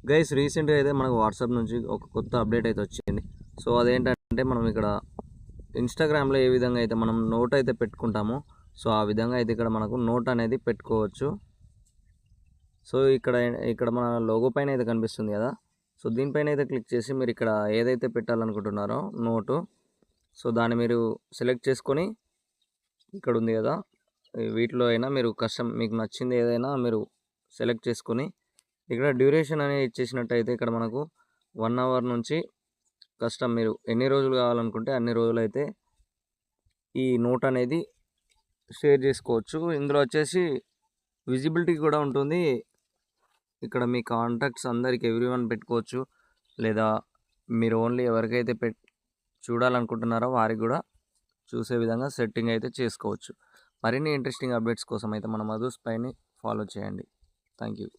Guys రీసెంట్గా అయితే మనకు వాట్సాప్ నుంచి ఒక కొత్త అప్డేట్ అయితే వచ్చింది. సో అదేంటంటే మనం ఇక్కడ ఇన్స్టాగ్రామ్లో ఏ విధంగా అయితే మనం నోట్ అయితే పెట్టుకుంటామో సో ఆ విధంగా అయితే ఇక్కడ మనకు నోట్ అనేది పెట్టుకోవచ్చు. సో ఇక్కడ ఇక్కడ మన లోగో పైన అయితే కనిపిస్తుంది కదా, సో దీనిపైన అయితే క్లిక్ చేసి మీరు ఇక్కడ ఏదైతే పెట్టాలనుకుంటున్నారో నోటు, సో దాన్ని మీరు సెలెక్ట్ చేసుకొని ఇక్కడ ఉంది కదా, వీటిలో అయినా మీరు కస్టమ్ మీకు నచ్చింది ఏదైనా మీరు సెలెక్ట్ చేసుకొని ఇక్కడ డ్యూరేషన్ అనేది ఇచ్చేసినట్టయితే ఇక్కడ మనకు 1 అవర్ నుంచి కస్టమ్ మీరు ఎన్ని రోజులు కావాలనుకుంటే అన్ని రోజులు అయితే ఈ నోట్ అనేది షేర్ చేసుకోవచ్చు. ఇందులో వచ్చేసి విజిబిలిటీ కూడా ఉంటుంది. ఇక్కడ మీ కాంటాక్ట్స్ అందరికి ఎవ్రీవన్ పెట్టుకోవచ్చు, లేదా మీరు ఓన్లీ ఎవరికైతే చూడాలనుకుంటున్నారో వారికి కూడా చూసే విధంగా సెట్టింగ్ అయితే చేసుకోవచ్చు. మరిన్ని ఇంట్రెస్టింగ్ అప్డేట్స్ కోసం అయితే మన మధుస్ పైని ఫాలో చేయండి. Thank you.